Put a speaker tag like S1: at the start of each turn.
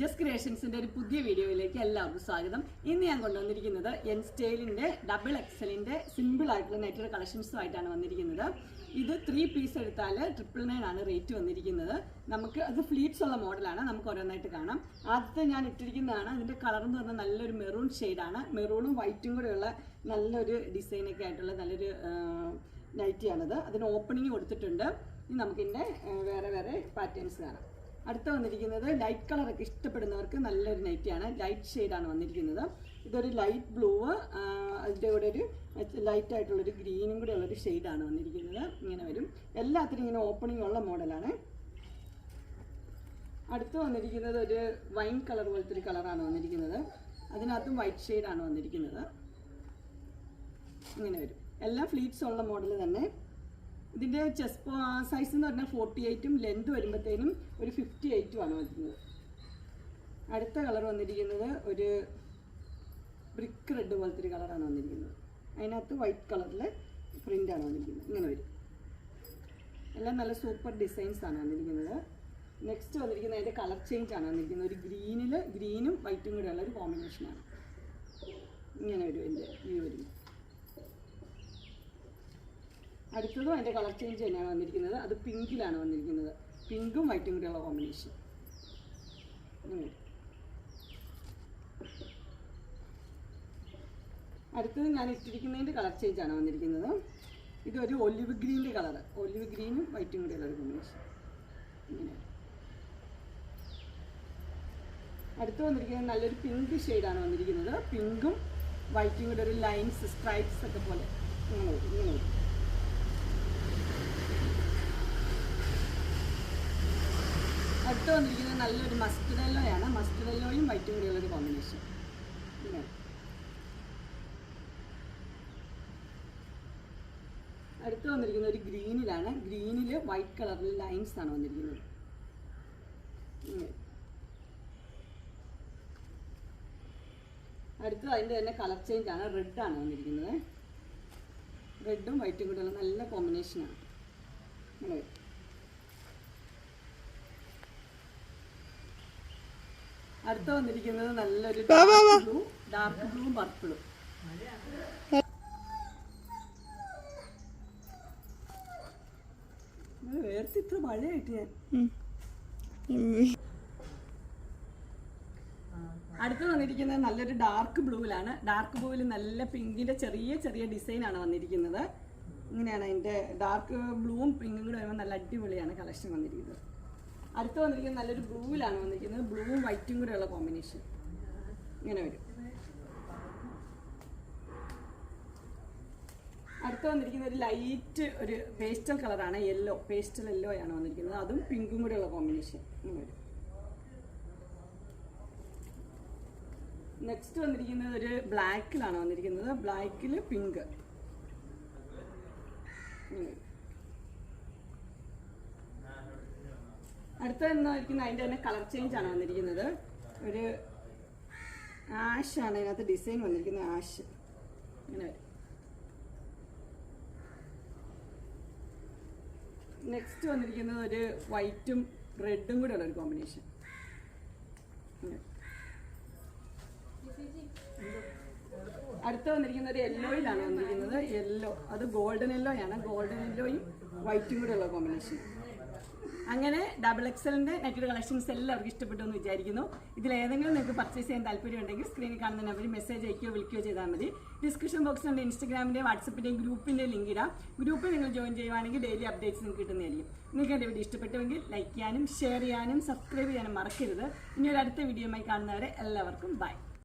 S1: Just ക്രിയേഷൻസിന്റെ ഒരു പുതിയ വീഡിയോയിലേക്ക് എല്ലാവർക്കും സ്വാഗതം. ഇന്ന് ഞാൻ കൊണ്ടുവന്നിരിക്കുന്നത് എൻ സ്റ്റൈലിന്റെ ഡബിൾ എക്സലിന്റെ സിമ്പിൾ ആയിട്ടുള്ള നെറ്റഡ് കളക്ഷൻസുമായിട്ടാണ് വന്നിരിക്കുന്നത്. ഇത് 3 പീസ് എടുത്താൽ 999 ആണ് റേറ്റ് വന്നിരിക്കുന്നത്. നമുക്ക് അത് ഫ്ലീറ്റ്സ് ഉള്ള മോഡലാണ്. നമുക്ക് ഓരോന്നായിട്ട് കാണാം. ആദ്യത്തെ ഞാൻ ഇട്ടിരിക്കുന്നതാണ്. അതിന്റെ കളർ എന്ന് പറഞ്ഞാൽ നല്ലൊരു മെറൂൺ ഷെയ്ഡാണ്. മെറൂണും വൈറ്റും കൂടെയുള്ള നല്ലൊരു ഡിസൈനൊക്കെ ആയിട്ടുള്ള നല്ലൊരു നൈറ്റിയാണത്. അതിന് ഓപ്പണിങ് കൊടുത്തിട്ടുണ്ട്. ഇനി നമുക്കിതിൻ്റെ വേറെ വേറെ പാറ്റേൺസ് കാണാം. അടുത്ത വന്നിരിക്കുന്നത് ലൈറ്റ് കളറൊക്കെ ഇഷ്ടപ്പെടുന്നവർക്ക് നല്ലൊരു നൈറ്റിയാണ്. ലൈറ്റ് ഷെയ്ഡാണ് വന്നിരിക്കുന്നത്. ഇതൊരു ലൈറ്റ് ബ്ലൂ, അതിൻ്റെ കൂടെ ഒരു ലൈറ്റ് ആയിട്ടുള്ളൊരു ഗ്രീനും കൂടെ ഉള്ളൊരു ഷെയ്ഡാണ് വന്നിരിക്കുന്നത്. ഇങ്ങനെ വരും. എല്ലാത്തിനും ഇങ്ങനെ ഓപ്പണിംഗ് ഉള്ള മോഡലാണ്. അടുത്ത് വന്നിരിക്കുന്നത് ഒരു വൈൻ കളർ പോലത്തെ ഒരു കളറാണ് വന്നിരിക്കുന്നത്. അതിനകത്തും വൈറ്റ് ഷെയ്ഡാണ് വന്നിരിക്കുന്നത്. ഇങ്ങനെ വരും. എല്ലാം ഫ്ലീറ്റ്സ് ഉള്ള മോഡൽ തന്നെ. ഇതിൻ്റെ ചെസ്റ്റ് സൈസ് എന്ന് പറഞ്ഞാൽ 48ഉം ലെന്ത് വരുമ്പോഴത്തേനും ഒരു 58ഉമാണ് വരുന്നത്. അടുത്ത കളർ വന്നിരിക്കുന്നത് ഒരു ബ്രിക്ക് റെഡ് പോലത്തെ ഒരു കളറാണ് വന്നിരിക്കുന്നത്. അതിനകത്ത് വൈറ്റ് കളറിൽ പ്രിൻ്റാണ് വന്നിരിക്കുന്നത്. ഇങ്ങനെ വരും. എല്ലാം നല്ല സൂപ്പർ ഡിസൈൻസാണ് വന്നിരിക്കുന്നത്. നെക്സ്റ്റ് വന്നിരിക്കുന്നത് അതിൻ്റെ കളർ ചേഞ്ച് ആണ് വന്നിരിക്കുന്നത്. ഒരു ഗ്രീനും വൈറ്റും കൂടെ ഉള്ള ഒരു കോമ്പിനേഷനാണ്. ഇങ്ങനെ വരും എൻ്റെ വ്യൂ വരും. അടുത്തതും അതിൻ്റെ കളർ ചേഞ്ച് തന്നെയാണ് വന്നിരിക്കുന്നത്. അത് പിങ്കിലാണ് വന്നിരിക്കുന്നത്. പിങ്കും വൈറ്റും കൂടെയുള്ള കോമ്പിനേഷൻ. അടുത്തത് ഞാൻ ഇട്ടിരിക്കുന്നതിൻ്റെ കളർ ചേഞ്ച് ആണ് വന്നിരിക്കുന്നത്. ഇതൊരു ഒലിവ് ഗ്രീൻ്റെ കളർ. ഒലിവ് ഗ്രീനും വൈറ്റും കൂടെയുള്ള ഒരു കോമ്പിനേഷൻ. ഇങ്ങനെ അടുത്ത് വന്നിരിക്കുന്നത് നല്ലൊരു പിങ്ക് ഷെയ്ഡാണ് വന്നിരിക്കുന്നത്. പിങ്കും വൈറ്റും കൂടെ ഒരു ലൈൻസ് സ്ട്രൈപ്സ് ഒക്കെ പോലെ ഇങ്ങനെ വരും. അടുത്ത് വന്നിരിക്കുന്നത് നല്ലൊരു മസ്റ്റർഡ് യെല്ലോയാണ്. മസ്റ്റർഡ് യെല്ലോയും വൈറ്റും കൂടെയുള്ളൊരു കോമ്പിനേഷൻ. അടുത്ത് വന്നിരിക്കുന്ന ഒരു ഗ്രീനിലാണ്. ഗ്രീനിൽ വൈറ്റ് കളറിൽ ലൈൻസ് ആണ് വന്നിരിക്കുന്നത്. അടുത്ത് അതിൻ്റെ തന്നെ കളർ ചേഞ്ച് ആണ്. റെഡാണ് വന്നിരിക്കുന്നത്. റെഡും വൈറ്റും കൂടെയുള്ള നല്ല കോമ്പിനേഷനാണ്. ഇങ്ങനെ വരും. അടുത്ത വന്നിരിക്കുന്നത് നല്ലൊരു ഡാർക്ക് ബ്ലൂവും പർപ്പിളും. വേർത്ത് ഇത്ര മഴയായിട്ട് ഞാൻ. അടുത്ത് വന്നിരിക്കുന്നത് നല്ലൊരു ഡാർക്ക് ബ്ലൂവിലാണ്. ഡാർക്ക് ബ്ലൂവിൽ നല്ല പിങ്കിന്റെ ചെറിയ ചെറിയ ഡിസൈനാണ് വന്നിരിക്കുന്നത്. ഇങ്ങനെയാണ് അതിൻ്റെ ഡാർക്ക് ബ്ലൂവും പിങ്കും കൂടെ വരുമ്പോൾ നല്ല അടിപൊളിയാണ് കളക്ഷൻ വന്നിരിക്കുന്നത്. അടുത്ത് വന്നിരിക്കുന്നത് നല്ലൊരു ബ്ലൂവിലാണ് വന്നിരിക്കുന്നത്. ബ്ലൂവും വൈറ്റും കൂടെ ഉള്ള കോമ്പിനേഷൻ. ഇങ്ങനെ വരും. അടുത്ത് വന്നിരിക്കുന്ന ഒരു ലൈറ്റ് ഒരു പേസ്റ്റൽ കളറാണ്. പേസ്റ്റൽ യെല്ലോ ആണ് വന്നിരിക്കുന്നത്. അതും പിങ്കും കൂടെ ഉള്ള കോമ്പിനേഷൻ. ഇങ്ങനെ വരും. നെക്സ്റ്റ് വന്നിരിക്കുന്നത് ഒരു ബ്ലാക്കിലാണ് വന്നിരിക്കുന്നത്. ബ്ലാക്കിൽ പിങ്ക്. ഇങ്ങനെ വരും. അടുത്ത എന്നായിരിക്കുന്നത് അതിൻ്റെ തന്നെ കളർ ചേഞ്ച് ആണ് വന്നിരിക്കുന്നത്. ഒരു ആഷാണ് അതിനകത്ത് ഡിസൈൻ വന്നിരിക്കുന്നത്. ആഷ് ഇങ്ങനെ വരും. നെക്സ്റ്റ് വന്നിരിക്കുന്നത് ഒരു വൈറ്റും റെഡും കൂടെ ഉള്ള ഒരു കോമ്പിനേഷൻ. അടുത്ത വന്നിരിക്കുന്ന ഒരു യെല്ലോയിലാണ് വന്നിരിക്കുന്നത്. യെല്ലോ അത് ഗോൾഡൻ യെല്ലോ ആണ്. ഗോൾഡൻ യെല്ലോയും വൈറ്റും കൂടെ ഉള്ള കോമ്പിനേഷൻ. അങ്ങനെ ഡബിൾ എക്സലിൻ്റെ നെറ്റഡ് കളക്ഷൻസ് എല്ലാവർക്കും ഇഷ്ടപ്പെട്ടു എന്ന് വിചാരിക്കുന്നു. ഇതിലേതെങ്കിലും നിങ്ങൾക്ക് പർച്ചേസ് ചെയ്യാൻ താല്പര്യമുണ്ടെങ്കിൽ സ്ക്രീനിൽ കാണുന്ന നമ്പറിൽ മെസ്സേജ് അയക്കുകയോ വിളിക്കുകയോ ചെയ്താൽ മതി. ഡിസ്ക്രിപ്ഷൻ ബോക്സിലുണ്ട് ഇൻസ്റ്റാഗ്രാമിൻ്റെ വാട്സപ്പിൻ്റെയും ഗ്രൂപ്പിൻ്റെ ലിങ്ക് ഇടാം. ഗ്രൂപ്പിൽ നിങ്ങൾ ജോയിൻ ചെയ്യുവാണെങ്കിൽ ഡെയിലി അപ്ഡേറ്റ്സ് നിങ്ങൾക്ക് കിട്ടുന്നതായിരിക്കും. നിങ്ങൾക്ക് എൻ്റെ വീഡിയോ ഇഷ്ടപ്പെട്ടുവെങ്കിൽ ലൈക്ക് ചെയ്യാനും ഷെയർ ചെയ്യാനും സബ്സ്ക്രൈബ് ചെയ്യാനും മറക്കരുത്. ഇനി ഒരു അടുത്ത വീഡിയോയുമായി കാണുന്നവരെ എല്ലാവർക്കും ബൈ.